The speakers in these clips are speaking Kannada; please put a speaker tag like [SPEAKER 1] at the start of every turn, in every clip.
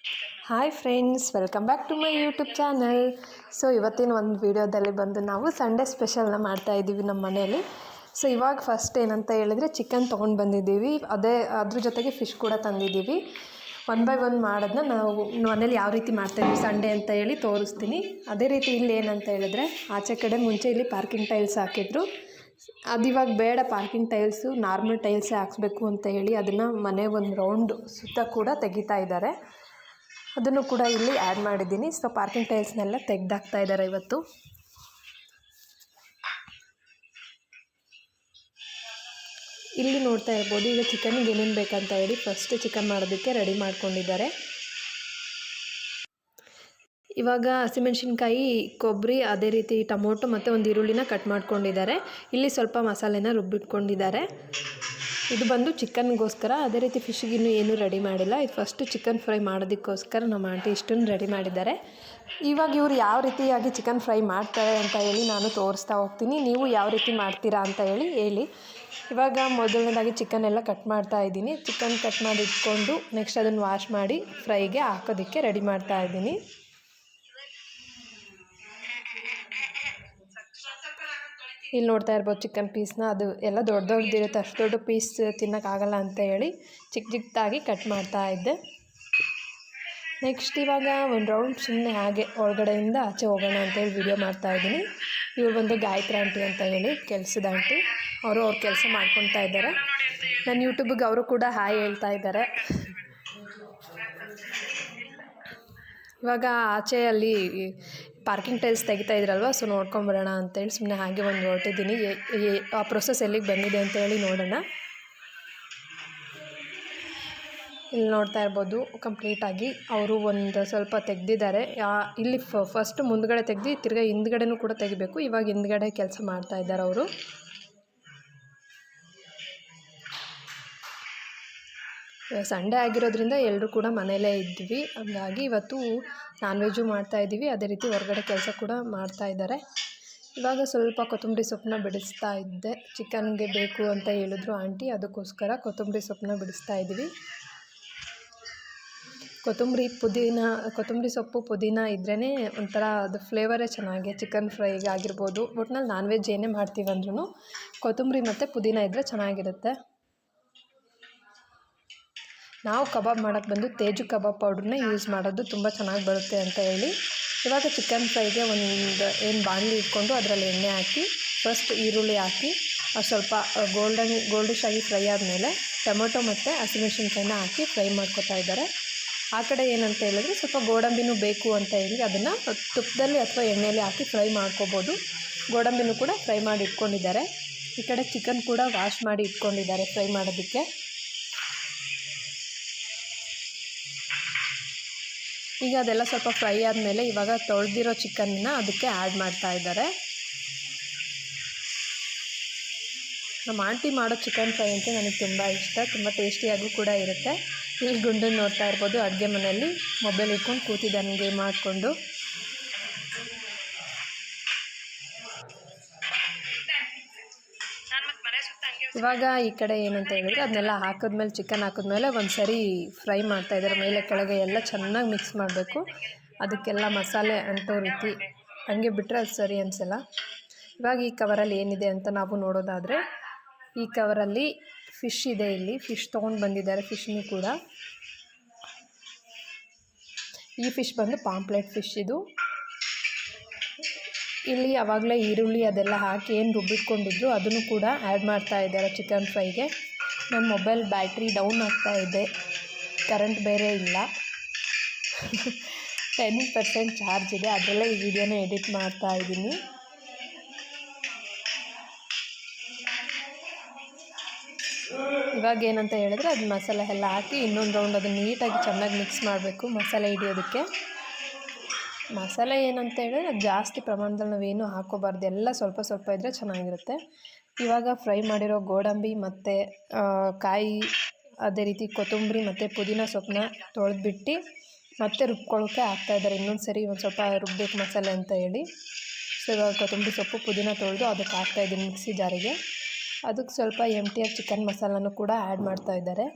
[SPEAKER 1] Hi friends, welcome back to my YouTube channel. So ಇವತ್ತಿನ ಒಂದು ವೀಡಿಯೋದಲ್ಲಿ ಬಂದು ನಾವು ಸಂಡೇ ಸ್ಪೆಷಲ್ನ ಮಾಡ್ತಾಯಿದ್ದೀವಿ ನಮ್ಮ ಮನೆಯಲ್ಲಿ. ಸೊ ಇವಾಗ ಫಸ್ಟ್ ಏನಂತ ಹೇಳಿದರೆ ಚಿಕನ್ ತೊಗೊಂಡು ಬಂದಿದ್ದೀವಿ, ಅದ್ರ ಜೊತೆಗೆ ಫಿಶ್ ಕೂಡ ತಂದಿದ್ದೀವಿ. ಒನ್ ಬೈ ಒನ್ ಮಾಡೋದನ್ನ ನಾವು ಮನೇಲಿ ಯಾವ ರೀತಿ ಮಾಡ್ತಾಯಿದ್ವಿ ಸಂಡೇ ಅಂತ ಹೇಳಿ ತೋರಿಸ್ತೀನಿ. ಅದೇ ರೀತಿ ಇಲ್ಲಿ ಏನಂತ ಹೇಳಿದ್ರೆ ಆಚೆ ಕಡೆ ಮುಂಚೆ ಇಲ್ಲಿ ಪಾರ್ಕಿಂಗ್ ಟೈಲ್ಸ್ ಹಾಕಿದ್ರು. ಅದು ಇವಾಗ ಬೇಡ, ಪಾರ್ಕಿಂಗ್ ಟೈಲ್ಸು ನಾರ್ಮಲ್ ಟೈಲ್ಸೇ ಹಾಕ್ಸ್ಬೇಕು ಅಂತ ಹೇಳಿ ಅದನ್ನು ಮನೆ ಒಂದು ರೌಂಡ್ ಸುತ್ತ ಕೂಡ ತೆಗಿತಾ ಇದ್ದಾರೆ. ಅದನ್ನು ಕೂಡ ಇಲ್ಲಿ ಆ್ಯಡ್ ಮಾಡಿದ್ದೀನಿ. ಸೊ ಪಾರ್ಕಿಂಗ್ ಟೈಲ್ಸ್ನೆಲ್ಲ ತೆಗೆದಾಕ್ತಾ ಇದ್ದಾರೆ ಇವತ್ತು. ಇಲ್ಲಿ ನೋಡ್ತಾ ಇರ್ಬೋದು, ಈಗ ಚಿಕನ್ಗೆ ಏನೇನು ಬೇಕಂತ ಹೇಳಿ ಫಸ್ಟ್ ಚಿಕನ್ ಮಾಡೋದಕ್ಕೆ ರೆಡಿ ಮಾಡ್ಕೊಂಡಿದ್ದಾರೆ. ಇವಾಗ ಹಸಿಮೆಣ್ಸಿನ್ಕಾಯಿ, ಕೊಬ್ಬರಿ, ಅದೇ ರೀತಿ ಟೊಮೊಟೊ ಮತ್ತು ಒಂದು ಈರುಳ್ಳಿನ ಕಟ್ ಮಾಡ್ಕೊಂಡಿದ್ದಾರೆ. ಇಲ್ಲಿ ಸ್ವಲ್ಪ ಮಸಾಲೆನ ರುಬ್ಬಿಟ್ಕೊಂಡಿದ್ದಾರೆ. ಇದು ಬಂದು ಚಿಕನ್ಗೋಸ್ಕರ. ಅದೇ ರೀತಿ ಫಿಶ್ಗಿನ್ನೂ ಏನೂ ರೆಡಿ ಮಾಡಿಲ್ಲ. ಇದು ಫಸ್ಟು ಚಿಕನ್ ಫ್ರೈ ಮಾಡೋದಕ್ಕೋಸ್ಕರ ನಮ್ಮ ಆಂಟಿ ಇಷ್ಟನ್ನು ರೆಡಿ ಮಾಡಿದ್ದಾರೆ. ಇವಾಗ ಇವರು ಯಾವ ರೀತಿಯಾಗಿ ಚಿಕನ್ ಫ್ರೈ ಮಾಡ್ತಾರೆ ಅಂತ ಹೇಳಿ ನಾನು ತೋರಿಸ್ತಾ ಹೋಗ್ತೀನಿ. ನೀವು ಯಾವ ರೀತಿ ಮಾಡ್ತೀರಾ ಅಂತ ಹೇಳಿ. ಇವಾಗ ಮೊದಲನೇದಾಗಿ ಚಿಕನ್ ಎಲ್ಲ ಕಟ್ ಮಾಡ್ತಾ ಇದ್ದೀನಿ. ಚಿಕನ್ ಕಟ್ ಮಾಡಿ ಇಟ್ಕೊಂಡು ನೆಕ್ಸ್ಟ್ ಅದನ್ನು ವಾಶ್ ಮಾಡಿ ಫ್ರೈಗೆ ಹಾಕೋದಕ್ಕೆ ರೆಡಿ ಮಾಡ್ತಾ ಇದ್ದೀನಿ. ಇಲ್ಲಿ ನೋಡ್ತಾ ಇರ್ಬೋದು ಚಿಕನ್ ಪೀಸ್ನ, ಅದು ಎಲ್ಲ ದೊಡ್ಡದಿರುತ್ತೆ, ಅಷ್ಟು ದೊಡ್ಡ ಪೀಸ್ ತಿನ್ನೋಕ್ಕಾಗಲ್ಲ ಅಂತ ಹೇಳಿ ಚಿಕ್ಕದಾಗಿ ಕಟ್ ಮಾಡ್ತಾ ಇದ್ದೆ. ನೆಕ್ಸ್ಟ್ ಇವಾಗ ಒಂದು ರೌಂಡ್ ಸುಮ್ಮನೆ ಹಾಗೆ ಒಳಗಡೆಯಿಂದ ಆಚೆ ಹೋಗೋಣ ಅಂತೇಳಿ ವಿಡಿಯೋ ಮಾಡ್ತಾಯಿದ್ದೀನಿ. ಇವ್ರು ಬಂದು ಗಾಯತ್ರಿ ಆಂಟಿ ಅಂತ ಹೇಳಿ ಕೆಲಸದ ಆಂಟಿ, ಅವ್ರ ಕೆಲಸ ಮಾಡ್ಕೊತಾ ಇದ್ದಾರೆ. ನನ್ನ ಯೂಟ್ಯೂಬಿಗೆ ಅವರು ಕೂಡ ಹಾಯ್ ಹೇಳ್ತಾ ಇದ್ದಾರೆ. ಇವಾಗ ಆಚೆ ಅಲ್ಲಿ ಪಾರ್ಕಿಂಗ್ ಟೈಲ್ಸ್ ತೆಗಿತಾ ಇದ್ರಲ್ವ, ಸೊ ನೋಡ್ಕೊಂಬರೋಣ ಅಂತೇಳಿ ಸುಮ್ಮನೆ ಹಾಗೆ ಒಂದು ಹೊರಟಿದ್ದೀನಿ. ಆ ಪ್ರೊಸೆಸ್ ಎಲ್ಲಿಗೆ ಬಂದಿದೆ ಅಂತೇಳಿ ನೋಡೋಣ. ಇಲ್ಲಿ ನೋಡ್ತಾ ಇರ್ಬೋದು ಕಂಪ್ಲೀಟಾಗಿ ಅವರು ಒಂದು ಸ್ವಲ್ಪ ತೆಗೆದಿದ್ದಾರೆ. ಇಲ್ಲಿ ಫಸ್ಟ್ ಮುಂದ್ಗಡೆ ತೆಗೆದು ತಿರ್ಗಾ ಹಿಂದ್ಗಡೆನೂ ಕೂಡ ತೆಗಿಬೇಕು. ಇವಾಗ ಹಿಂದ್ಗಡೆ ಕೆಲಸ ಮಾಡ್ತಾ ಇದ್ದಾರೆ ಅವರು. ಸಂಡೇ ಆಗಿರೋದ್ರಿಂದ ಎಲ್ಲರೂ ಕೂಡ ಮನೆಯಲ್ಲೇ ಇದ್ವಿ, ಹಂಗಾಗಿ ಇವತ್ತು ನಾನ್ ವೆಜ್ಜು ಮಾಡ್ತಾಯಿದ್ದೀವಿ. ಅದೇ ರೀತಿ ಹೊರಗಡೆ ಕೆಲಸ ಕೂಡ ಮಾಡ್ತಾ ಇದ್ದಾರೆ. ಇವಾಗ ಸ್ವಲ್ಪ ಕೊತ್ತಂಬರಿ ಸೊಪ್ಪನ್ನ ಬಿಡಿಸ್ತಾ ಇದ್ದೆ. ಚಿಕನ್ಗೆ ಬೇಕು ಅಂತ ಹೇಳಿದ್ರು ಆಂಟಿ, ಅದಕ್ಕೋಸ್ಕರ ಕೊತ್ತಂಬರಿ ಸೊಪ್ಪನ್ನ ಬಿಡಿಸ್ತಾ ಇದ್ದೀವಿ. ಕೊತ್ತಂಬರಿ ಸೊಪ್ಪು ಪುದೀನ ಇದ್ರೇ ಒಂಥರ ಅದು ಫ್ಲೇವರೇ ಚೆನ್ನಾಗಿ ಚಿಕನ್ ಫ್ರೈಗೆ ಆಗಿರ್ಬೋದು. ಒಟ್ನಲ್ಲಿ ನಾನ್ ವೆಜ್ ಏನೇ ಮಾಡ್ತೀವಂದ್ರೂ ಕೊತ್ತಂಬರಿ ಮತ್ತು ಪುದೀನ ಇದ್ದರೆ ಚೆನ್ನಾಗಿರುತ್ತೆ. ನಾವು ಕಬಾಬ್ ಮಾಡೋಕ್ಕೆ ಬಂದು ತೇಜು ಕಬಾಬ್ ಪೌಡ್ರನ್ನೇ ಯೂಸ್ ಮಾಡೋದು, ತುಂಬ ಚೆನ್ನಾಗಿ ಬರುತ್ತೆ ಅಂತ ಹೇಳಿ. ಇವಾಗ ಚಿಕನ್ ಫ್ರೈಗೆ ಏನು ಬಾಣಲಿ ಇಟ್ಕೊಂಡು ಅದರಲ್ಲಿ ಎಣ್ಣೆ ಹಾಕಿ ಫಸ್ಟ್ ಈರುಳ್ಳಿ ಹಾಕಿ ಅದು ಸ್ವಲ್ಪ ಗೋಲ್ಡಿಶ್ ಆಗಿ ಫ್ರೈ ಆದಮೇಲೆ ಟೊಮೊಟೊ ಮತ್ತು ಹಸಿಮೆಣ್ಸಿನ್ಕಾಯಿನ ಹಾಕಿ ಫ್ರೈ ಮಾಡ್ಕೊತಾ ಇದ್ದಾರೆ. ಆ ಕಡೆ ಏನಂತ ಹೇಳಿದ್ರೆ ಸ್ವಲ್ಪ ಗೋಡಂಬಿನೂ ಬೇಕು ಅಂತ ಹೇಳಿ ಅದನ್ನು ತುಪ್ಪದಲ್ಲಿ ಅಥವಾ ಎಣ್ಣೆಯಲ್ಲಿ ಹಾಕಿ ಫ್ರೈ ಮಾಡ್ಕೋಬೋದು. ಗೋಡಂಬಿನೂ ಕೂಡ ಫ್ರೈ ಮಾಡಿ ಇಟ್ಕೊಂಡಿದ್ದಾರೆ. ಈ ಕಡೆ ಚಿಕನ್ ಕೂಡ ವಾಶ್ ಮಾಡಿ ಇಟ್ಕೊಂಡಿದ್ದಾರೆ ಫ್ರೈ ಮಾಡೋದಕ್ಕೆ. ಈಗ ಅದೆಲ್ಲ ಸ್ವಲ್ಪ ಫ್ರೈ ಆದಮೇಲೆ ಇವಾಗ ತೊಳೆದಿರೋ ಚಿಕನ್ನ ಅದಕ್ಕೆ ಆ್ಯಡ್ ಮಾಡ್ತಾ ಇದ್ದಾರೆ. ನಮ್ಮ ಆಂಟಿ ಮಾಡೋ ಚಿಕನ್ ಫ್ರೈ ಅಂತ ನನಗೆ ತುಂಬ ಇಷ್ಟ, ತುಂಬ ಟೇಸ್ಟಿಯಾಗೂ ಕೂಡ ಇರುತ್ತೆ. ಇಲ್ಲಿ ಗುಂಡನ್ನು ನೋಡ್ತಾ ಇರ್ಬೋದು, ಅಡುಗೆ ಮನೆಯಲ್ಲಿ ಮೊಬೈಲ್ ಇಟ್ಕೊಂಡು ಕೂತಿದ್ದಾನೆ ಗೇಮ್ ಮಾಡಿಕೊಂಡು. ಇವಾಗ ಈ ಕಡೆ ಏನಂತ ಹೇಳಿದ್ರೆ ಅದನ್ನೆಲ್ಲ ಹಾಕಿದ್ಮೇಲೆ ಚಿಕನ್ ಹಾಕಿದ್ಮೇಲೆ ಒಂದು ಸರಿ ಫ್ರೈ ಮಾಡ್ತಾಯಿದ್ದಾರೆ. ಮೇಲೆ ಕೆಳಗೆ ಎಲ್ಲ ಚೆನ್ನಾಗಿ ಮಿಕ್ಸ್ ಮಾಡಬೇಕು. ಅದಕ್ಕೆಲ್ಲ ಮಸಾಲೆ ಅಂಟೋ ರೀತಿ ಹಂಗೆ ಬಿಟ್ಟರೆ ಅದು ಸರಿ ಅನಿಸಲ್ಲ. ಇವಾಗ ಈ ಕವರಲ್ಲಿ ಏನಿದೆ ಅಂತ ನಾವು ನೋಡೋದಾದರೆ, ಈ ಕವರಲ್ಲಿ ಫಿಶ್ ಇದೆ. ಇಲ್ಲಿ ಫಿಶ್ ತೊಗೊಂಡು ಬಂದಿದ್ದಾರೆ. ಫಿಶ್ನೂ ಕೂಡ ಈ ಫಿಶ್ ಬಂದು ಪಾಂಪ್ಲೆಟ್ ಫಿಶ್ ಇದು. ಇಲ್ಲಿ ಆವಾಗಲೇ ಈರುಳ್ಳಿ ಅದೆಲ್ಲ ಹಾಕಿ ಏನು ರುಬ್ಬಿಟ್ಕೊಂಡಿದ್ರು ಅದನ್ನು ಕೂಡ ಆ್ಯಡ್ ಮಾಡ್ತಾ ಇದ್ದಾರೆ ಚಿಕನ್ ಫ್ರೈಗೆ. ನನ್ನ ಮೊಬೈಲ್ ಬ್ಯಾಟ್ರಿ ಡೌನ್ ಆಗ್ತಾ ಇದೆ, ಕರೆಂಟ್ ಬೇರೆ ಇಲ್ಲ. 10% ಚಾರ್ಜ್ ಇದೆ, ಅದರಲ್ಲೇ ಈ ವಿಡಿಯೋನ ಎಡಿಟ್ ಮಾಡ್ತಾ ಇದ್ದೀನಿ. ಇವಾಗ ಏನಂತ ಹೇಳಿದ್ರೆ ಅದು ಮಸಾಲೆ ಎಲ್ಲ ಹಾಕಿ ಇನ್ನೊಂದು ರೌಂಡ್ ಅದನ್ನು ನೀಟಾಗಿ ಚೆನ್ನಾಗಿ ಮಿಕ್ಸ್ ಮಾಡಬೇಕು ಮಸಾಲೆ ಹಿಡಿಯೋದಕ್ಕೆ. ಮಸಾಲೆ ಏನಂತ ಹೇಳಿದ್ರೆ ಜಾಸ್ತಿ ಪ್ರಮಾಣದಲ್ಲಿ ನಾವೇನು ಹಾಕೋಬಾರ್ದು, ಎಲ್ಲ ಸ್ವಲ್ಪ ಸ್ವಲ್ಪ ಇದ್ದರೆ ಚೆನ್ನಾಗಿರುತ್ತೆ. ಇವಾಗ ಫ್ರೈ ಮಾಡಿರೋ ಗೋಡಂಬಿ ಮತ್ತು ಕಾಯಿ, ಅದೇ ರೀತಿ ಕೊತ್ತಂಬರಿ ಮತ್ತು ಪುದೀನ ಸೊಪ್ಪನ್ನ ತೊಳೆದ್ಬಿಟ್ಟು ಮತ್ತೆ ರುಬ್ಕೊಳ್ಳೋಕ್ಕೆ ಹಾಕ್ತಾಯಿದ್ದಾರೆ. ಇನ್ನೊಂದು ಸರಿ ಒಂದು ಸ್ವಲ್ಪ ರುಬ್ಬೇಕು ಮಸಾಲೆ ಅಂತ ಹೇಳಿ. ಸೊ ಇವಾಗ ಕೊತ್ತಂಬರಿ ಸೊಪ್ಪು ಪುದೀನ ತೊಳೆದು ಅದಕ್ಕೆ ಹಾಕ್ತಾಯಿದ್ದೀನಿ ಮಿಕ್ಸಿ ಜಾರಿಗೆ. ಅದಕ್ಕೆ ಸ್ವಲ್ಪ MTR ಚಿಕನ್ ಮಸಾಲನೂ ಕೂಡ ಆ್ಯಡ್ ಮಾಡ್ತಾ ಇದ್ದಾರೆ.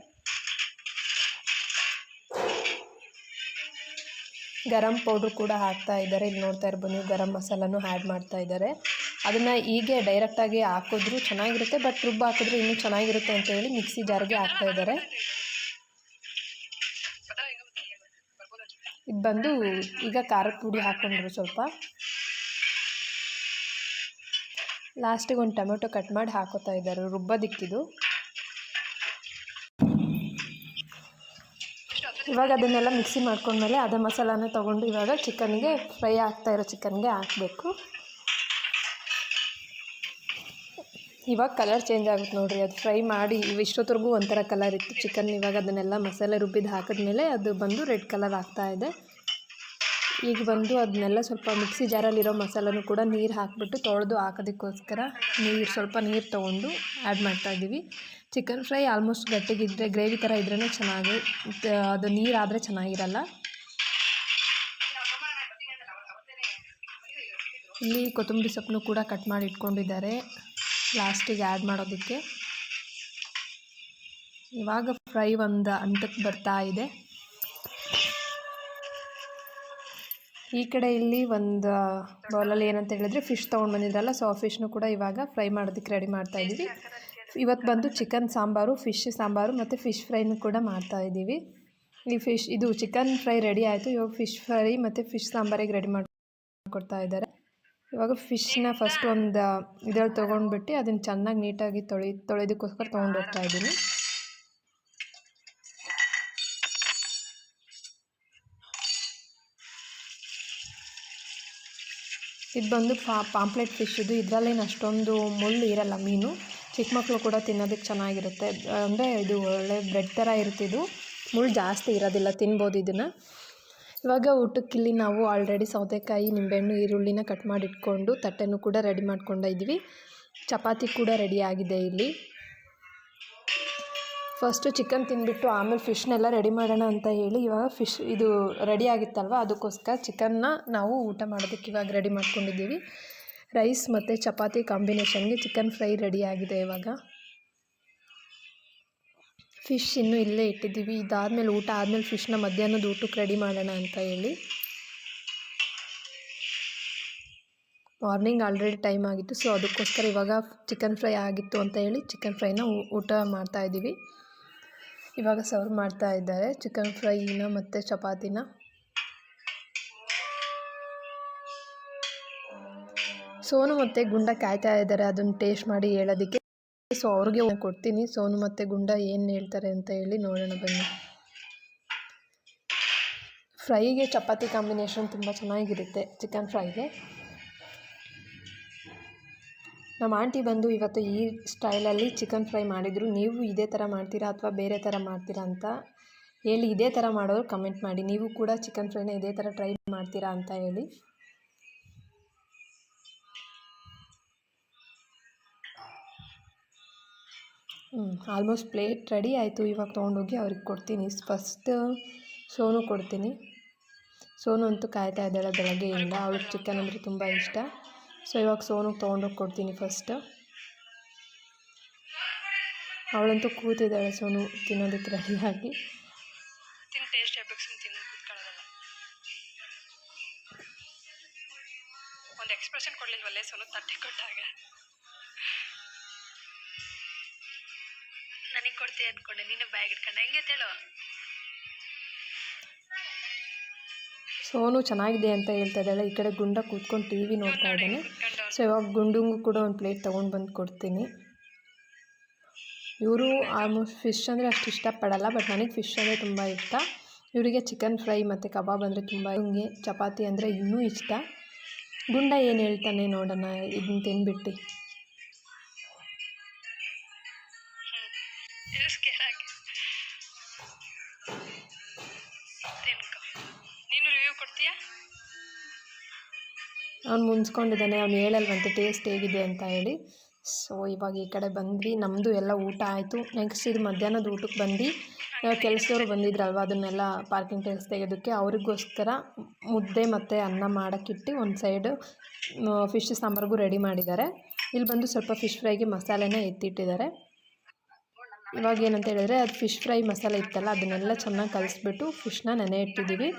[SPEAKER 1] ಗರಂ ಪೌಡ್ರ್ ಕೂಡ ಹಾಕ್ತಾ ಇದ್ದಾರೆ. ಇಲ್ಲಿ ನೋಡ್ತಾ ಇರ್ಬೋದು ನೀವು, ಗರಂ ಮಸಾಲನೂ ಆ್ಯಡ್ ಮಾಡ್ತಾ ಇದ್ದಾರೆ. ಅದನ್ನು ಹೀಗೆ ಡೈರೆಕ್ಟಾಗಿ ಹಾಕಿದ್ರೂ ಚೆನ್ನಾಗಿರುತ್ತೆ, ಬಟ್ ರುಬ್ಬು ಹಾಕಿದ್ರೆ ಇನ್ನೂ ಚೆನ್ನಾಗಿರುತ್ತೆ ಅಂತ ಹೇಳಿ ಮಿಕ್ಸಿ ಜಾರ್ಗೆ ಹಾಕ್ತಾ ಇದ್ದಾರೆ. ಇದು ಬಂದು ಈಗ ಖಾರದ ಪುಡಿ ಹಾಕ್ಕೊಂಡ್ರು ಸ್ವಲ್ಪ. ಲಾಸ್ಟಿಗೆ ಒಂದು ಟೊಮೆಟೊ ಕಟ್ ಮಾಡಿ ಹಾಕೋತಾ ಇದ್ದಾರೆ ರುಬ್ಬೋದಿಕ್ಕಿದು. ಇವಾಗ ಅದನ್ನೆಲ್ಲ ಮಿಕ್ಸಿ ಮಾಡ್ಕೊಂಡ್ಮೇಲೆ ಅದೇ ಮಸಾಲಾನ ತೊಗೊಂಡು ಇವಾಗ ಚಿಕನ್ಗೆ, ಫ್ರೈ ಆಗ್ತಾ ಇರೋ ಚಿಕನ್ಗೆ ಹಾಕಬೇಕು. ಇವಾಗ ಕಲರ್ ಚೇಂಜ್ ಆಗುತ್ತೆ ನೋಡಿರಿ. ಅದು ಫ್ರೈ ಮಾಡಿ ಇಷ್ಟೊತ್ತರೆಗೂ ಒಂಥರ ಕಲರ್ ಇತ್ತು ಚಿಕನ್. ಇವಾಗ ಅದನ್ನೆಲ್ಲ ಮಸಾಲೆ ರುಬ್ಬಿದ್ದು ಹಾಕಿದ್ಮೇಲೆ ಅದು ಬಂದು ರೆಡ್ ಕಲರ್ ಆಗ್ತಾ ಇದೆ. ಈಗ ಬಂದು ಅದನ್ನೆಲ್ಲ ಸ್ವಲ್ಪ ಮಿಕ್ಸಿ ಜಾರಲ್ಲಿರೋ ಮಸಾಲನೂ ಕೂಡ ನೀರು ಹಾಕಿಬಿಟ್ಟು ತೊಳೆದು ಹಾಕೋದಕ್ಕೋಸ್ಕರ ಸ್ವಲ್ಪ ನೀರು ತೊಗೊಂಡು ಆ್ಯಡ್ ಮಾಡ್ತಾಯಿದ್ದೀವಿ. ಚಿಕನ್ ಫ್ರೈ ಆಲ್ಮೋಸ್ಟ್ ಗಟ್ಟಿಗಿದ್ದರೆ, ಗ್ರೇವಿ ಥರ ಇದ್ರೇ ಚೆನ್ನಾಗಿ, ಅದು ನೀರಾದರೆ ಚೆನ್ನಾಗಿರಲ್ಲ. ಇಲ್ಲಿ ಕೊತ್ತಂಬರಿ ಸೊಪ್ಪನ್ನು ಕೂಡ ಕಟ್ ಮಾಡಿ ಇಟ್ಕೊಂಡಿದ್ದಾರೆ ಲಾಸ್ಟಿಗೆ ಆ್ಯಡ್ ಮಾಡೋದಕ್ಕೆ. ಇವಾಗ ಫ್ರೈ ಒಂದು ಹಂತಕ್ಕೆ ಬರ್ತಾ ಇದೆ. ಈ ಕಡೆ ಇಲ್ಲಿ ಒಂದು ಬೌಲಲ್ಲಿ ಏನಂತ ಹೇಳಿದ್ರೆ ಫಿಶ್ ತೊಗೊಂಡು ಬಂದಿದ್ರಲ್ಲ, ಸೊ ಆ ಫಿಶ್ನು ಕೂಡ ಇವಾಗ ಫ್ರೈ ಮಾಡೋದಕ್ಕೆ ರೆಡಿ ಮಾಡ್ತಾಯಿದ್ದೀವಿ. ಇವತ್ತು ಬಂದು ಚಿಕನ್ ಸಾಂಬಾರು, ಫಿಶ್ ಸಾಂಬಾರು ಮತ್ತು ಫಿಶ್ ಫ್ರೈನೂ ಕೂಡ ಮಾಡ್ತಾಯಿದ್ದೀವಿ. ಇದು ಚಿಕನ್ ಫ್ರೈ ರೆಡಿ ಆಯಿತು. ಇವಾಗ ಫಿಶ್ ಫ್ರೈ ಮತ್ತು ಫಿಶ್ ಸಾಂಬಾರಿಗೆ ರೆಡಿ ಮಾಡಿಕೊಡ್ತಾ ಇದ್ದಾರೆ. ಇವಾಗ ಫಿಶ್ನ ಫಸ್ಟ್ ಒಂದು ಇದ್ರಲ್ಲಿ ತೊಗೊಂಡ್ಬಿಟ್ಟು ಅದನ್ನು ಚೆನ್ನಾಗಿ ನೀಟಾಗಿ ತೊಳೆಯೋದಕ್ಕೋಸ್ಕರ ತೊಗೊಂಡು ಹೋಗ್ತಾ ಇದ್ದೀನಿ. ಇದು ಬಂದು ಪಾಂಪ್ಲೆಟ್ ಫಿಶ್. ಇದರಲ್ಲೇನು ಅಷ್ಟೊಂದು ಮುಳ್ಳು ಇರಲ್ಲ ಮೀನು. ಚಿಕ್ಕ ಮಕ್ಕಳು ಕೂಡ ತಿನ್ನೋದಕ್ಕೆ ಚೆನ್ನಾಗಿರುತ್ತೆ. ಅಂದರೆ ಇದು ಒಳ್ಳೆ ಬ್ರೆಡ್ ಥರ ಇರ್ತಿದ್ದು, ಮುಳ್ಳು ಜಾಸ್ತಿ ಇರೋದಿಲ್ಲ, ತಿನ್ಬೋದು ಇದನ್ನು. ಇವಾಗ ಊಟಕ್ಕಿಲ್ಲಿ ನಾವು ಆಲ್ರೆಡಿ ಸೌತೆಕಾಯಿ, ನಿಂಬೆಹಣ್ಣು, ಈರುಳ್ಳಿನ ಕಟ್ ಮಾಡಿ ಇಟ್ಕೊಂಡು ತಟ್ಟೆನೂ ಕೂಡ ರೆಡಿ ಮಾಡ್ಕೊಂಡಿದ್ದೀವಿ. ಚಪಾತಿ ಕೂಡ ರೆಡಿ ಆಗಿದೆ ಇಲ್ಲಿ. ಫಸ್ಟು ಚಿಕನ್ ತಿಂದುಬಿಟ್ಟು ಆಮೇಲೆ ಫಿಶ್ನೆಲ್ಲ ರೆಡಿ ಮಾಡೋಣ ಅಂತ ಹೇಳಿ ಇವಾಗ ಫಿಶ್ ಇದು ರೆಡಿ ಆಗಿತ್ತಲ್ವ, ಅದಕ್ಕೋಸ್ಕರ ಚಿಕನ್ನ ನಾವು ಊಟ ಮಾಡೋದಕ್ಕೆ ಇವಾಗ ರೆಡಿ ಮಾಡ್ಕೊಂಡಿದ್ದೀವಿ. ರೈಸ್ ಮತ್ತು ಚಪಾತಿ ಕಾಂಬಿನೇಷನ್ಗೆ ಚಿಕನ್ ಫ್ರೈ ರೆಡಿ ಆಗಿದೆ. ಇವಾಗ ಫಿಶ್ ಇನ್ನೂ ಇಲ್ಲೇ ಇಟ್ಟಿದ್ದೀವಿ. ಇದಾದಮೇಲೆ ಊಟ ಆದಮೇಲೆ ಫಿಶ್ನ ಮಧ್ಯಾಹ್ನದ ಊಟಕ್ಕೆ ರೆಡಿ ಮಾಡೋಣ ಅಂತ ಹೇಳಿ. ಮಾರ್ನಿಂಗ್ ಆಲ್ರೆಡಿ ಟೈಮ್ ಆಗಿತ್ತು, ಸೊ ಅದಕ್ಕೋಸ್ಕರ ಇವಾಗ ಚಿಕನ್ ಫ್ರೈ ಆಗಿತ್ತು ಅಂತ ಹೇಳಿ ಚಿಕನ್ ಫ್ರೈನ ಊಟ ಮಾಡ್ತಾಯಿದ್ದೀವಿ. ಇವಾಗ ಸರ್ವ್ ಮಾಡ್ತಾ ಇದ್ದಾರೆ ಚಿಕನ್ ಫ್ರೈನ ಮತ್ತು ಚಪಾತಿನ. ಸೋನು ಮತ್ತು ಗುಂಡ ಕಾಯ್ತಾ ಇದ್ದಾರೆ ಅದನ್ನು ಟೇಸ್ಟ್ ಮಾಡಿ ಹೇಳೋದಕ್ಕೆ. ಸೊ ಅವ್ರಿಗೆ ಕೊಡ್ತೀನಿ, ಸೋನು ಮತ್ತು ಗುಂಡ ಏನು ಹೇಳ್ತಾರೆ ಅಂತ ಹೇಳಿ ನೋಡೋಣ ಬನ್ನಿ. ಫ್ರೈಗೆ ಚಪಾತಿ ಕಾಂಬಿನೇಷನ್ ತುಂಬ ಚೆನ್ನಾಗಿರುತ್ತೆ ಚಿಕನ್ ಫ್ರೈಗೆ. ನಮ್ಮ ಆಂಟಿ ಬಂದು ಇವತ್ತು ಈ ಸ್ಟೈಲಲ್ಲಿ ಚಿಕನ್ ಫ್ರೈ ಮಾಡಿದರು. ನೀವು ಇದೇ ಥರ ಮಾಡ್ತೀರಾ ಅಥವಾ ಬೇರೆ ಥರ ಮಾಡ್ತೀರಾ ಅಂತ ಹೇಳಿ. ಇದೇ ಥರ ಮಾಡೋರು ಕಮೆಂಟ್ ಮಾಡಿ. ನೀವು ಕೂಡ ಚಿಕನ್ ಫ್ರೈನ ಇದೇ ಥರ ಟ್ರೈ ಮಾಡ್ತೀರಾ ಅಂತ ಹೇಳಿ. ಆಲ್ಮೋಸ್ಟ್ ಪ್ಲೇಟ್ ರೆಡಿ ಆಯಿತು. ಇವಾಗ ತೊಗೊಂಡೋಗಿ ಅವ್ರಿಗೆ ಕೊಡ್ತೀನಿ. ಫಸ್ಟ್ ಸೋನು ಕೊಡ್ತೀನಿ. ಸೋನು ಅಂತೂ ಕಾಯ್ತಾ ಇದ್ದಾಳೆ ಬೆಳಗ್ಗೆಯಿಂದ. ಅವಳಿಗೆ ಚಿಕನ್ ಅಂದರೆ ತುಂಬ ಇಷ್ಟ. ಸೊ ಇವಾಗ ಸೋನುಗೆ ತೊಗೊಂಡೋಗಿ ಕೊಡ್ತೀನಿ ಫಸ್ಟ್. ಅವಳಂತೂ ಕೂತಿದ್ದಾಳೆ ಸೋನು ತಿನ್ನೋದಕ್ಕೆ ರೆಡಿಯಾಗಿ.
[SPEAKER 2] ಟೇಸ್ಟ್ ಹೇಳ್ಬೇಕು, ಸುಮ್ಮನೆ ತಿನ್ನೋದು ಕೂತ್ಕೊಳ್ಳೋದಲ್ಲ. ಒಂದು ಎಕ್ಸ್ಪ್ರೆಷನ್ ಕೊಡಲಿಲ್ವಲ್ಲೇ ಸೋನು ತಟ್ಟೆ ಕೊಟ್ಟಾಗ. ನನಗೆ ಕೊಡ್ತೀಯ ಅಂದ್ಕೊಂಡೆ, ನೀನು ಬ್ಯಾಗ್ ಇಟ್ಕೊಂಡೆ. ಹೆಂಗೆ ಹೇಳು.
[SPEAKER 1] ಸೋನು ಚೆನ್ನಾಗಿದೆ ಅಂತ ಹೇಳ್ತಾ ಇದ್ದಾಳೆ. ಈ ಕಡೆ ಗುಂಡ ಕೂತ್ಕೊಂಡು ಟಿ ವಿ ನೋಡ್ತಾ ಇದ್ದಾನೆ. ಸೊ ಇವಾಗ ಗುಂಡುಂಗೂ ಕೂಡ ಒಂದು ಪ್ಲೇಟ್ ತೊಗೊಂಡು ಬಂದು ಕೊಡ್ತೀನಿ. ಇವರು ಆಲ್ಮೋಸ್ಟ್ ಫಿಶ್ ಅಂದರೆ ಅಷ್ಟು ಇಷ್ಟಪಡಲ್ಲ, ಬಟ್ ನನಗೆ ಫಿಶ್ ಅಂದರೆ ತುಂಬ ಇಷ್ಟ. ಇವರಿಗೆ ಚಿಕನ್ ಫ್ರೈ ಮತ್ತು ಕಬಾಬ್ ಅಂದರೆ ತುಂಬ. ಹಿಂಗೆ ಚಪಾತಿ ಅಂದರೆ ಇನ್ನೂ ಇಷ್ಟ. ಗುಂಡ ಏನು ಹೇಳ್ತಾನೆ ನೋಡೋಣ ಇದನ್ನ ತಿಂದ್ಬಿಟ್ಟು. ಅವ್ನು ಮುನ್ಸ್ಕೊಂಡಿದ್ದಾನೆ, ಅವ್ನು ಹೇಳಲ್ವಂತೆ ಟೇಸ್ಟ್ ಹೇಗಿದೆ ಅಂತ ಹೇಳಿ. ಸೊ ಇವಾಗ ಈ ಕಡೆ ಬಂದ್ವಿ. ನಮ್ಮದು ಎಲ್ಲ ಊಟ ಆಯಿತು. ನೆಕ್ಸ್ಟ್ ಇದು ಮಧ್ಯಾಹ್ನದ ಊಟಕ್ಕೆ ಬಂದು ಕೆಲಸದವರು ಬಂದಿದ್ರಲ್ವ, ಅದನ್ನೆಲ್ಲ ಪಾರ್ಕಿಂಗ್ ಟೈಲ್ಸ್ ತೆಗೆಯೋದಕ್ಕೆ ಅವರಿಗೋಸ್ಕರ ಮುದ್ದೆ ಮತ್ತು ಅನ್ನ ಮಾಡೋಕ್ಕಿಟ್ಟು ಒಂದು ಸೈಡು ಫಿಶ್ ಸಾಂಬಾರಿಗೂ ರೆಡಿ ಮಾಡಿದ್ದಾರೆ. ಇಲ್ಲಿ ಬಂದು ಸ್ವಲ್ಪ ಫಿಶ್ ಫ್ರೈಗೆ ಮಸಾಲೆನ ಎತ್ತಿಟ್ಟಿದ್ದಾರೆ. ಇವಾಗ ಏನಂತ ಹೇಳಿದ್ರೆ ಅದು ಫಿಶ್ ಫ್ರೈ ಮಸಾಲೆ ಇತ್ತಲ್ಲ, ಅದನ್ನೆಲ್ಲ ಚೆನ್ನಾಗಿ ಕಲಿಸ್ಬಿಟ್ಟು ಫಿಶ್ನ ನೆನೆ ಇಟ್ಟಿದ್ದೀವಿ.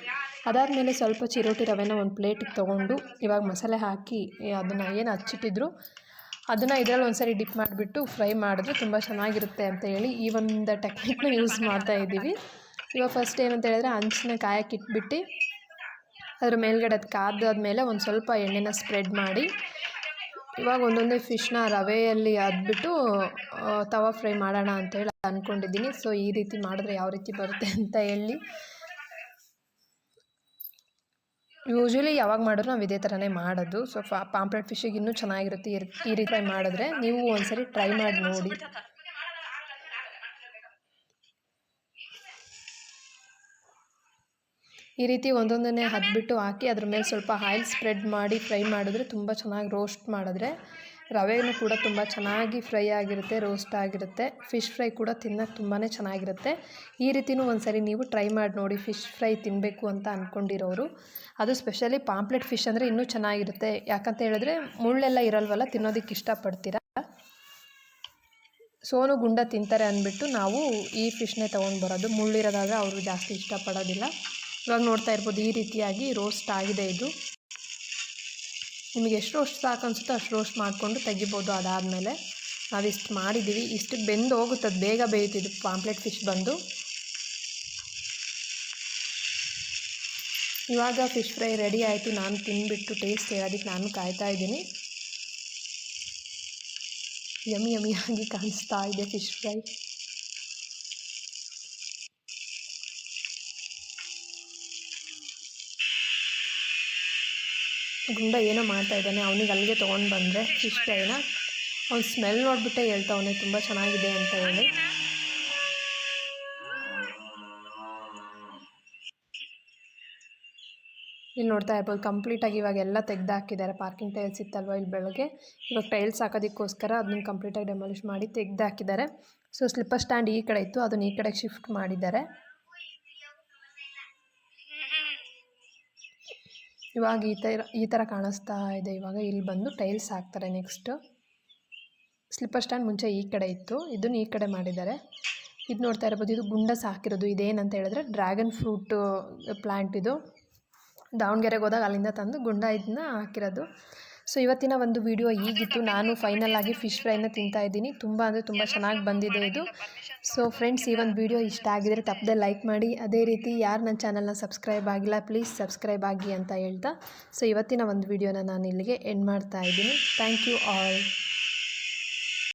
[SPEAKER 1] ಅದಾದಮೇಲೆ ಸ್ವಲ್ಪ ಚಿರೋಟಿ ರವೆನ ಒಂದು ಪ್ಲೇಟಿಗೆ ತೊಗೊಂಡು ಇವಾಗ ಮಸಾಲೆ ಹಾಕಿ ಅದನ್ನು ಏನು ಹಚ್ಚಿಟ್ಟಿದ್ರು ಅದನ್ನು ಇದರಲ್ಲಿ ಒಂದ್ಸರಿ ಡಿಪ್ ಮಾಡಿಬಿಟ್ಟು ಫ್ರೈ ಮಾಡಿದ್ರೆ ತುಂಬ ಚೆನ್ನಾಗಿರುತ್ತೆ ಅಂತ ಹೇಳಿ ಈ ಒಂದು ಟೆಕ್ನಿಕ್ನ ಯೂಸ್ ಮಾಡ್ತಾಯಿದ್ದೀವಿ. ಇವಾಗ ಫಸ್ಟ್ ಏನಂತ ಹೇಳಿದ್ರೆ ಹಂಚನ್ನ ಕಾಯಕ್ಕೆ ಇಟ್ಬಿಟ್ಟು ಅದ್ರ ಮೇಲ್ಗಡೆ ಅದು ಕಾದಾದ್ಮೇಲೆ ಒಂದು ಸ್ವಲ್ಪ ಎಣ್ಣೆನ ಸ್ಪ್ರೆಡ್ ಮಾಡಿ ಇವಾಗ ಒಂದೊಂದೇ ಫಿಶ್ನ ರವೆಯಲ್ಲಿ ಅದ್ಬಿಟ್ಟು ತವಾ ಫ್ರೈ ಮಾಡೋಣ ಅಂತೇಳಿ ಅಂದ್ಕೊಂಡಿದ್ದೀನಿ. ಸೊ ಈ ರೀತಿ ಮಾಡಿದ್ರೆ ಯಾವ ರೀತಿ ಬರುತ್ತೆ ಅಂತ ಹೇಳಿ. ಯೂಶ್ವಲಿ ಯಾವಾಗ ಮಾಡಿದ್ರು ನಾವು ಇದೇ ಥರನೇ ಮಾಡೋದು. ಸೊ ಪಾಂಪ್ಲೆಟ್ ಫಿಶ್ಶಿಗೆ ಇನ್ನೂ ಚೆನ್ನಾಗಿರುತ್ತೆ ಈ ರೀತಿ ಫ್ರೈ ಮಾಡಿದ್ರೆ. ನೀವು ಒಂದ್ಸರಿ ಟ್ರೈ ಮಾಡಿ ನೋಡಿ. ಈ ರೀತಿ ಒಂದೊಂದನ್ನೇ ಹದ್ಬಿಟ್ಟು ಹಾಕಿ ಅದ್ರ ಮೇಲೆ ಸ್ವಲ್ಪ ಆಯಿಲ್ ಸ್ಪ್ರೆಡ್ ಮಾಡಿ ಫ್ರೈ ಮಾಡಿದ್ರೆ ತುಂಬ ಚೆನ್ನಾಗಿ ರೋಸ್ಟ್ ಮಾಡಿದ್ರೆ ರವೆನೂ ಕೂಡ ತುಂಬ ಚೆನ್ನಾಗಿ ಫ್ರೈ ಆಗಿರುತ್ತೆ, ರೋಸ್ಟ್ ಆಗಿರುತ್ತೆ. ಫಿಶ್ ಫ್ರೈ ಕೂಡ ತಿನ್ನೋಕ್ಕೆ ತುಂಬಾ ಚೆನ್ನಾಗಿರುತ್ತೆ. ಈ ರೀತಿಯೂ ಒಂದ್ಸರಿ ನೀವು ಟ್ರೈ ಮಾಡಿ ನೋಡಿ ಫಿಶ್ ಫ್ರೈ ತಿನ್ನಬೇಕು ಅಂತ ಅಂದ್ಕೊಂಡಿರೋರು. ಅದು ಸ್ಪೆಷಲಿ ಪಾಂಪ್ಲೆಟ್ ಫಿಶ್ ಅಂದರೆ ಇನ್ನೂ ಚೆನ್ನಾಗಿರುತ್ತೆ. ಯಾಕಂತ ಹೇಳಿದ್ರೆ ಮುಳ್ಳೆಲ್ಲ ಇರಲ್ವಲ್ಲ, ತಿನ್ನೋದಕ್ಕೆ ಇಷ್ಟಪಡ್ತೀರಾ. ಸೋನು ಗುಂಡ ತಿಂತಾರೆ ಅಂದ್ಬಿಟ್ಟು ನಾವು ಈ ಫಿಶ್ನೇ ತೊಗೊಂಡು ಬರೋದು. ಮುಳ್ಳಿರೋದಾದರೆ ಅವರು ಜಾಸ್ತಿ ಇಷ್ಟಪಡೋದಿಲ್ಲ. ಇವಾಗ ನೋಡ್ತಾ ಇರ್ಬೋದು ಈ ರೀತಿಯಾಗಿ ರೋಸ್ಟ್ ಆಗಿದೆ. ಇದು ನಿಮಗೆ ಎಷ್ಟು ರೋಸ್ಟ್ ಸಾಕು ಅನಿಸುತ್ತೋ ಅಷ್ಟು ರೋಸ್ಟ್ ಮಾಡಿಕೊಂಡು ತೆಗಿಬೋದು. ಅದಾದಮೇಲೆ ನಾವಿಷ್ಟು ಮಾಡಿದ್ದೀವಿ. ಇಷ್ಟು ಬೆಂದು ಹೋಗುತ್ತದೆ, ಬೇಗ ಬೇಯ್ತಿದ್ದು ಪಾಂಪ್ಲೆಟ್ ಫಿಶ್ ಬಂದು. ಇವಾಗ ಫಿಶ್ ಫ್ರೈ ರೆಡಿ ಆಯಿತು. ನಾನು ತಿಂದುಬಿಟ್ಟು ಟೇಸ್ಟ್ ಹೇಳೋದಕ್ಕೆ ನಾನು ಕಾಯ್ತಾ ಇದ್ದೀನಿ. ಯಮಿಯಾಗಿ ಕಾಣಿಸ್ತಾ ಇದೆ ಫಿಶ್ ಫ್ರೈ. ಗುಂಡ ಏನೋ ಮಾಡ್ತಾ ಇದ್ದಾನೆ, ಅವನಿಗೆ ಅಲ್ಲಿಗೆ ತೊಗೊಂಡು ಬಂದರೆ ಫಿಶ್ ಫ್ರೈನ. ಅವ್ನು ಸ್ಮೆಲ್ ನೋಡಿಬಿಟ್ಟೆ ಹೇಳ್ತಾವನೆ ತುಂಬ ಚೆನ್ನಾಗಿದೆ ಅಂತ ಹೇಳಿ. ಇಲ್ಲಿ ನೋಡ್ತಾ ಇರ್ಬೋದು ಕಂಪ್ಲೀಟಾಗಿ ಇವಾಗ ಎಲ್ಲ ತೆಗ್ದು ಹಾಕಿದ್ದಾರೆ. ಪಾರ್ಕಿಂಗ್ ಟೈಲ್ಸ್ ಇತ್ತಲ್ವ ಇಲ್ಲಿ ಬೆಳಗ್ಗೆ, ಇವಾಗ ಟೈಲ್ಸ್ ಹಾಕೋದಕ್ಕೋಸ್ಕರ ಅದನ್ನ ಕಂಪ್ಲೀಟಾಗಿ ಡೆಮಾಲಿಷ್ ಮಾಡಿ ತೆಗ್ದು ಹಾಕಿದ್ದಾರೆ. ಸೊ ಸ್ಲಿಪ್ಪರ್ ಸ್ಟ್ಯಾಂಡ್ ಈ ಕಡೆ ಇತ್ತು, ಅದನ್ನ ಈ ಕಡೆಗೆ ಶಿಫ್ಟ್ ಮಾಡಿದ್ದಾರೆ. ಇವಾಗ ಈ ಥರ ಕಾಣಿಸ್ತಾ ಇದೆ. ಇವಾಗ ಇಲ್ಲಿ ಬಂದು ಟೈಲ್ಸ್ ಹಾಕ್ತಾರೆ. ನೆಕ್ಸ್ಟು ಸ್ಲಿಪ್ಪರ್ ಸ್ಟ್ಯಾಂಡ್ ಮುಂಚೆ ಈ ಕಡೆ ಇತ್ತು, ಇದನ್ನು ಈ ಕಡೆ ಮಾಡಿದ್ದಾರೆ. ಇದು ನೋಡ್ತಾ ಇರ್ಬೋದು, ಇದು ಗುಂಡಸ್ ಹಾಕಿರೋದು. ಇದೇನಂತ ಹೇಳಿದ್ರೆ ಡ್ರ್ಯಾಗನ್ ಫ್ರೂಟ್ ಪ್ಲ್ಯಾಂಟ್. ಇದು ದಾವಣಗೆರೆಗೆ ಹೋದಾಗ ಅಲ್ಲಿಂದ ತಂದು ಗುಂಡ ಇದನ್ನ ಹಾಕಿರೋದು. ಸೊ ಇವತ್ತಿನ ಒಂದು ವಿಡಿಯೋ ಹೀಗಿತ್ತು. ನಾನು ಫೈನಲ್ ಆಗಿ ಫಿಶ್ ಫ್ರೈನ ತಿಂತಾಯಿದ್ದೀನಿ. ತುಂಬ ಅಂದರೆ ತುಂಬ ಚೆನ್ನಾಗಿ ಬಂದಿದೆ ಇದು. ಸೊ ಫ್ರೆಂಡ್ಸ್, ಈ ಒಂದು ವಿಡಿಯೋ ಇಷ್ಟ ಆಗಿದರೆ ತಪ್ಪದೆ ಲೈಕ್ ಮಾಡಿ. ಅದೇ ರೀತಿ ಯಾರು ನನ್ನ ಚಾನಲ್ನ ಸಬ್ಸ್ಕ್ರೈಬ್ ಆಗಿಲ್ಲ ಪ್ಲೀಸ್ ಸಬ್ಸ್ಕ್ರೈಬ್ ಆಗಿ ಅಂತ ಹೇಳ್ತಾ, ಸೊ ಇವತ್ತಿನ ಒಂದು ವಿಡಿಯೋನ ನಾನು ಇಲ್ಲಿಗೆ ಎಂಡ್ ಮಾಡ್ತಾ ಇದ್ದೀನಿ. Thank you all.